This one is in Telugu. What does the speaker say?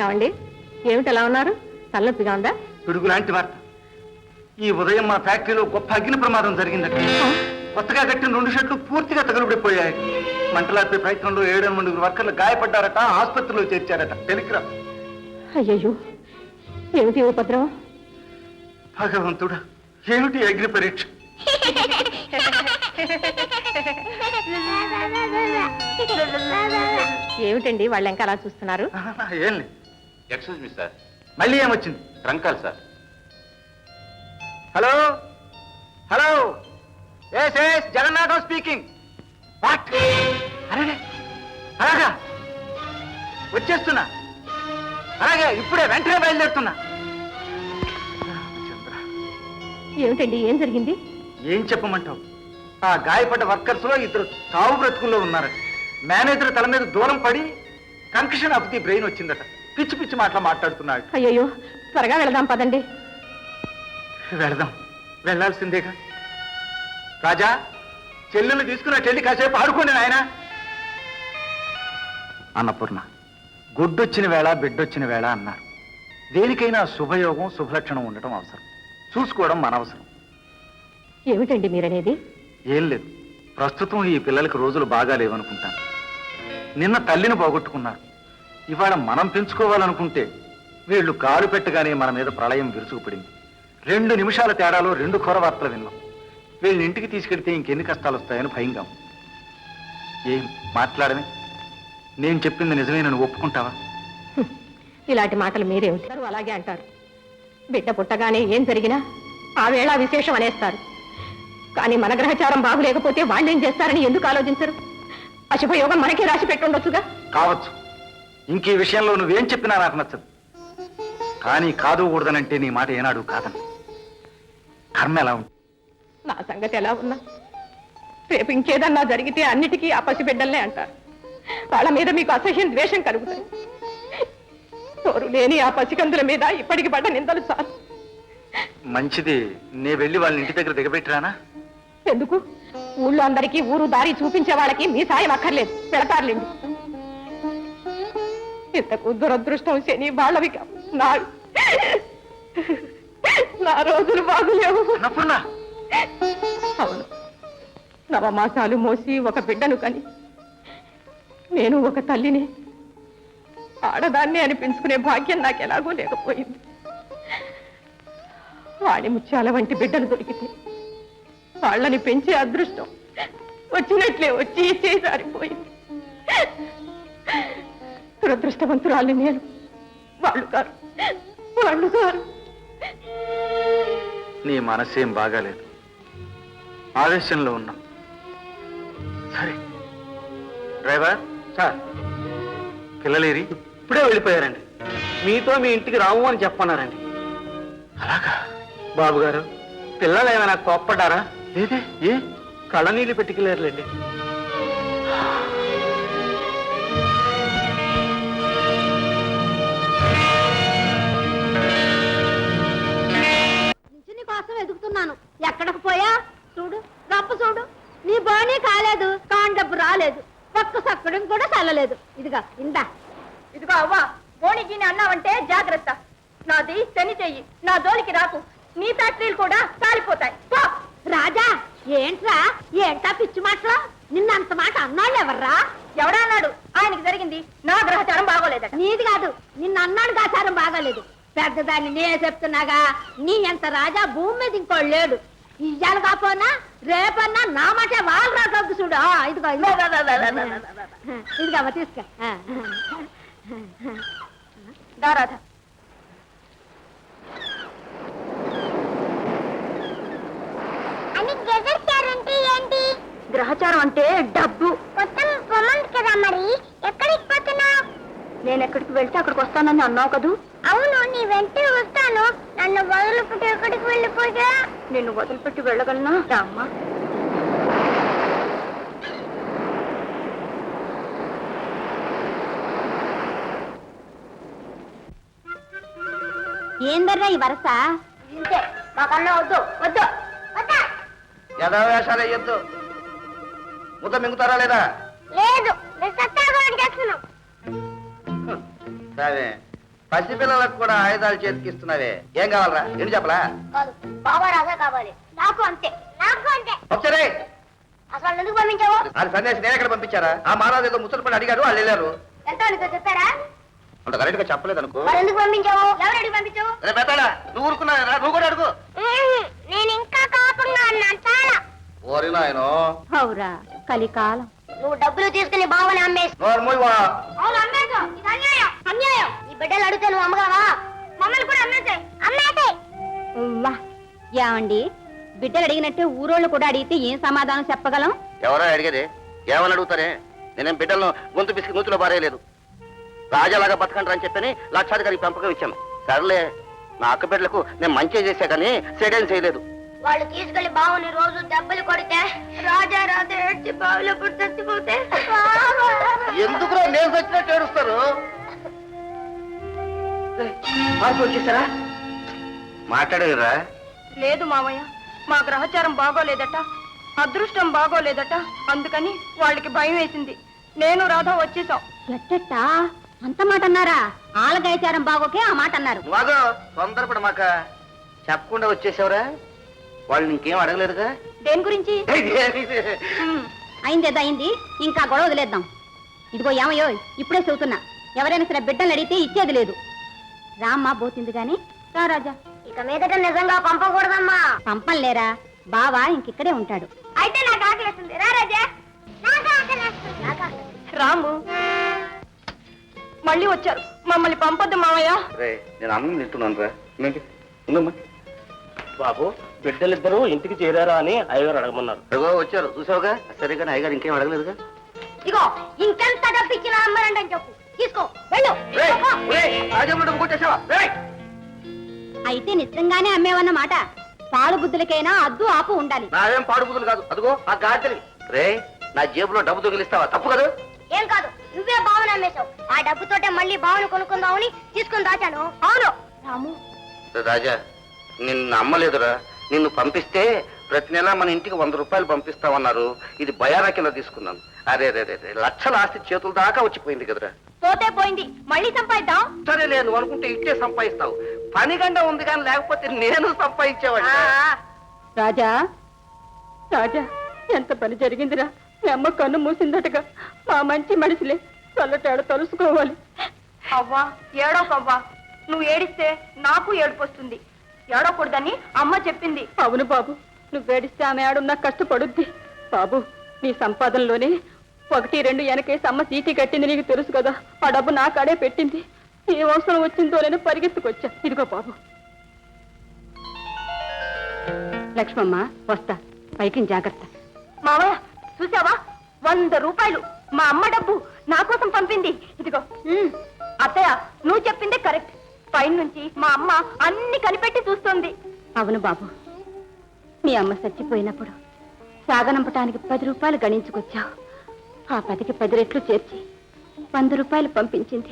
ఏమండి, ఏమిటి ఎలా ఉన్నారు? తలనొప్పిగా ఉందా? పిడుగు లాంటి వార్త. ఈ ఉదయం మా ఫ్యాక్టరీలో గొప్ప అగ్ని ప్రమాదం జరిగిందట. కొత్తగా కట్టిన 2 షెడ్లు పూర్తిగా తగులుబడిపోయాయి. మంటలార్పే ప్రయత్నంలో 7-8 వర్కర్లు గాయపడ్డారట, ఆసుపత్రిలో చేర్చారట. టెలిగ్రామ్. అయ్యయ్యో, ఏమిటి ఉపద్రవం? భగవంతుడా, ఏమిటి అగ్ని పరీక్ష? ఏమిటండి వాళ్ళు ఇంకా అలా చూస్తున్నారు? ఏం లేదు. Excuse me sir. మళ్ళీ ఏమొచ్చింది? Trunk call sir. Hello hello, yes Jagannatham speaking. What? అరే, అలాగా వచ్చేస్తున్నా. అలాగే ఇప్పుడే వెంటనే బయలుదేరుతున్నా. ఏమిటండి, ఏం జరిగింది? ఏం చెప్పమంటావు? ఆ గాయపడ్డ వర్కర్స్ లో 2 చావు బ్రతుకుల్లో ఉన్నారు. మేనేజర్ తల మీద దూరం పడి కంకషన్ ఆఫ్ ది బ్రెయిన్ వచ్చిందట. పిచ్చి పిచ్చి మాట్లాడుతున్నాడు. అయ్యయ్యో, త్వరగా వెళదాం పదండి. వెళదాం, వెళ్ళాల్సిందేగా. రాజా, చెల్లెలు తీసుకున్నట్టెళ్ళి కాసేపు ఆడుకోండి నాయన. అన్నపూర్ణ, గుడ్డొచ్చిన వేళ బిడ్డొచ్చిన వేళ అన్నారు. దేనికైనా శుభయోగం శుభలక్షణం ఉండటం అవసరం. చూసుకోవడం మన అవసరం. ఏమిటండి మీరనేది? ఏం లేదు, ప్రస్తుతం ఈ పిల్లలకి రోజులు బాగా లేవనుకుంటాను. నిన్న తల్లిని పోగొట్టుకున్నారు. ఇవాళ మనం పెంచుకోవాలనుకుంటే వీళ్ళు కాలు పెట్టగానే మన మీద ప్రళయం విరుచుకుపడింది. 2 నిమిషాల తేడాలో 2 ఘోర వార్తలు విన్నాం. వీళ్ళని ఇంటికి తీసుకెళ్తే ఇంకెన్ని కష్టాలు వస్తాయని భయంగా. ఏం మాట్లాడమే? నేను చెప్పింది నిజమే, నన్ను ఒప్పుకుంటావా? ఇలాంటి మాటలు మీరేమిటారు? అలాగే అంటారు. బిడ్డ పుట్టగానే ఏం జరిగినా ఆ వేళ విశేషం అనేస్తారు. కానీ మన గ్రహచారం బాగులేకపోతే వాళ్ళేం చేస్తారని ఎందుకు ఆలోచించరు? అశుభయోగం మనకే రాసి పెట్టుండొచ్చుగా. కావచ్చు. ఇంక ఈ విషయంలో నువ్వేం చెప్పినా నాకు నచ్చదు. కానీ కాదుకూడదనంటే నీ మాట ఏనాడు కాదని. కర్మ ఎలా ఉంటుంది? నా సంగతి ఎలా ఉన్నా రేపు ఇంకేదన్నా జరిగితే అన్నిటికీ ఆ పసిబిడ్డల్నే అంటారు. వాళ్ళ మీద మీకు అసహ్యం ద్వేషం కలుగుతాయి. తోరు లేని ఆ పసికందుల మీద ఇప్పటికి పడ్డ నిందలు చాలు. మంచిది, నే వెళ్ళి వాళ్ళ ఇంటి దగ్గర దిగబెట్టిరానా? ఎందుకు? ఊళ్ళో అందరికీ ఊరు దారి చూపించే వాళ్ళకి మీ సాయం అక్కర్లేదు, పెడతారులేండి. ఇంతకు దురదృష్టం శని వాళ్ళవి నా రోజులు బాగులేవు. అవును, 9 మాసాలు మోసి ఒక బిడ్డను కని నేను ఒక తల్లిని, ఆడదాన్ని అనిపించుకునే భాగ్యం నాకు ఎలాగో లేకపోయింది. వాడి ముత్యాల వంటి బిడ్డలు దొరికితే వాళ్ళని పెంచే అదృష్టం వచ్చినట్లే వచ్చి చేసారిపోయింది. దురదృష్టవంతురాలు నేను, వాళ్ళు కారు. నీ మనసేం బాగాలేదు, ఆవేశంలో ఉన్నాం. సరే డ్రైవర్ సార్, పిల్లలేరి? ఇప్పుడే వెళ్ళిపోయారండి. మీతో మీ ఇంటికి రావు అని చెప్పన్నారండి. అలాగా? బాబు గారు, పిల్లలు ఏమైనా కోప్పడ్డారా? లేదే. ఏ? కళ్ళనీళ్ళు పెట్టుకెళ్ళారులేండి. కోసం ఎదుగుతున్నాను. ఎక్కడికి పోయా? చూడు, రప్పు చూడు. నీ బాణీ కాలేదు, కాండబ్బు రాలేదు, పక్క సక్కడం కూడా చల్లలేదు. ఇదిగా ఇందా. ఇదిగో అవ్వా, బోణికి అన్నావంటే జాగ్రత్త. నాది శని చెయ్యి, నా జోలికి రాకు. నీ ఫ్యాక్టరీలు కూడా కాలిపోతాయి. రాజా, ఏంట్రా ఏంటా పిచ్చి మాటలు? నిన్నంత మాట అన్నాళ్ళు ఎవర్రా? ఎవడా అన్నాడు? ఆయనకి జరిగింది. నా గ్రహచారం బాగోలేదట. నీది కాదు, నిన్న అన్నాడు గాచారం బాగాలేదు. పెద్దదాన్ని నేనే చెప్తున్నాగా. నీ ఎంత రాజా భూమి మీద ఇంకోళ్ళు లేడు. ఇయ్యాలి కాపోనా రేపన్నా నా మాట వాళ్ళు రాకు చూడు. ఇదిగో ఇదిగమ్మ తీసుకో. దారాధ గ్రహచారం అంటే డబ్బు. కదా మరి ఎక్కడికి పోతున్నావు? నేను ఎక్కడికి వెళ్తే అక్కడికి వస్తానని అన్నావు కదూ? అవును, నీ వెంటే వస్తాను. నన్ను వదిలిపెట్టి ఎక్కడికి వెళ్ళిపోయా? నిన్ను వదిలిపెట్టి వెళ్ళగలనా? అమ్మా, ఏందర్రా ఈ వరస? ఇంతే, మాకన్నా వద్దు వద్దు. యథావేషాలు అయ్యొద్దు. ముద్ద మింగుతారా లేదా? లేదు, చేస్తున్నాం. సరే, పసిపిల్లలకు కూడా ఆయుధాలు చేతికిస్తున్నావే ఏం కావాలరా ఏంటి చెప్పలా కాదు బాబా రాజా కావాలి నాకు అంతే ఒకసారి అసలు ఎందుకు పంపించావు అది సన్యాసి నేను ఎక్కడ పంపించారా ఆ మహారాజు ఏదో ముచ్చట పడి అడిగారు వాళ్ళు వెళ్ళారు ఎంత నీకు చెప్పారా అంత కరెక్ట్ గా చెప్పలేదు అనుకో మరి ఎందుకు పంపించావు ఎవరు అడిగి పంపించావు రే పెద్దాడా నువ్వు ఊరుకున్నా నువ్వు కూడా అడుగు నేను ఇంకా కాపంగా అన్నాను చాలా ఓరి నాయనో అవురా కలికాలం నువ్వు డబ్బులు తీసుకుని బావని అమ్మేసి నోరు మూయవా అవును అమ్మేశా ఇది అన్యాయం అన్యాయం ఈ బిడ్డలు అడిగితే నువ్వు అమ్మగలవా మమ్మల్ని కూడా అమ్మేసాయి ఏమండి బిడ్డలు అడిగినట్టే ఊరోళ్ళు కూడా అడిగితే ఏం సమాధానం చెప్పగలం ఎవరో అడిగేది ఏమని అడుగుతారే నేనేం బిడ్డలను గొంతు పిసికి నూతిలో పారేయలేదు రాజాలాగా బతకండి అని చెప్పని లక్షాధికారికి పెంపకం ఇచ్చాను సర్లే నా అక్క బిడ్డలకు నేను మంచి చేశా కానీ సేడేం చేయలేదు వాళ్ళు తీసుకెళ్లి బావుని రోజు దెబ్బలు కొడితే రాజా రాజా ఏడ్చి బావులో పుట్టి చచ్చిపోతే ఎందుకు నేను వచ్చినట్టు ఏడుస్తారు వచ్చేసారా మాట్లాడేరా లేదు మామయ్య మా గ్రహచారం బాగోలేదట అదృష్టం బాగోలేదట అందుకని వాళ్ళకి భయం వేసింది నేను రాధా వచ్చేసాం ఎట్టట్టా అంత మాట అన్నారా ఆలగాయచారం బాగోకే ఆ మాట అన్నారు బాగో తొందరపడ మాక చెప్పకుండా వచ్చేసావురా వాళ్ళు ఇంకేం అడగలేదుగా దేని గురించి అయిందేదో అయింది ఇంకా గొడవ వదిలేద్దాం ఇదిగో ఏమయ్యో ఇప్పుడే చెబుతున్నా ఎవరైనా సరే బిడ్డలు అడిగితే ఇచ్చేది లేదు రామ్మా పోతుంది గాని రా రాజా ఇక మీదట నిజంగా పంపకూడదమ్మా పంపం లేరా బావా ఇంకిక్కడే ఉంటాడు అయితే నాకు ఆకలిస్తుంది రా రాజా నాకు ఆకలిస్తుంది రాము మళ్ళీ వచ్చారు మమ్మల్ని పంపొద్దు మామయ్య రే నేను అన్నం తింటున్నాను రా ఉందమ్మా బాబు బిడ్డలిద్దరూ ఇంటికి చేరారా అని అయ్యగారు అడగమన్నారు. అదిగో వచ్చారు చూసావుగా సరే కానీ అయ్యగారు ఇంకేం అడగలేదుగా ఇగో ఇంకెంత డబ్బు ఇచ్చినా అమ్మరండి అని చెప్పు తీసుకో వెళ్ళు కొట్టేసావా అయితే నిజంగానే అమ్మేవన్నమాట పాలు బుద్ధులకైనా అద్దు ఆపు ఉండాలి నావేం పాడుబుదులు కాదు అదిగో ఆ గాడిదలి రే నా జేబులో డబ్బు తగిలిస్తావా తప్పు కదా ఏం కాదు నువ్వే బావన అమ్మేశావు ఆ డబ్బుతోటే మళ్ళీ బావను కొనుక్కుందామని తీసుకుని దాచాను అవును రాము రాజా నిన్ను అమ్మలేదురా నిన్ను పంపిస్తే ప్రతి నెల మన ఇంటికి 100 రూపాయలు పంపిస్తామన్నారు ఇది బయానా కింద తీసుకున్నాను అరే రే రే లక్షల ఆస్తి చేతుల దాకా వచ్చిపోయింది కదరా పోతే పోయింది మళ్ళీ సంపాదిద్దాం సరే నేను అనుకుంటే ఇట్టే సంపాదిస్తావు పని గంట ఉంది కానీ లేకపోతే నేను సంపాదించేవాడిని రాజా రాజా ఎంత పని జరిగిందిరా మీ అమ్మ కన్ను మూసిందటగా మా మంచి మనిషిలే చల్లటాడు తలుసుకోవాలి అవ్వా ఏడోకవ్వా నువ్వు ఏడిస్తే నాకు ఏడుపు వస్తుంది ఏడవకూడదని అమ్మ చెప్పింది అవును బాబు నువ్వు ఏడిస్తే ఆమె ఆడున్నా కష్టపడుద్ది బాబు నీ సంపాదనలోనే 1-2 వెనకేసి అమ్మ చీటీ కట్టింది నీకు తెలుసు కదా ఆ డబ్బు నా కాడే పెట్టింది ఏ అవసరం వచ్చిందో నేను పరిగెత్తుకొచ్చా ఇదిగో బాబు లక్ష్మమ్మ వస్తా పైకి జాగ్రత్త మావయ్య చూసావా 100 రూపాయలు మా అమ్మ డబ్బు నా కోసం పంపింది ఇదిగో అత్తయ్య నువ్వు చెప్పిందే కరెక్ట్ పైన నుంచి మా అమ్మ అన్ని కనిపెట్టి చూస్తుంది అవును బాబు మీ అమ్మ చచ్చిపోయినప్పుడు సాగనంపటానికి 10 రూపాయలు గణించుకొచ్చావు ఆ 10కి 10 రెట్లు చేర్చి 100 రూపాయలు పంపించింది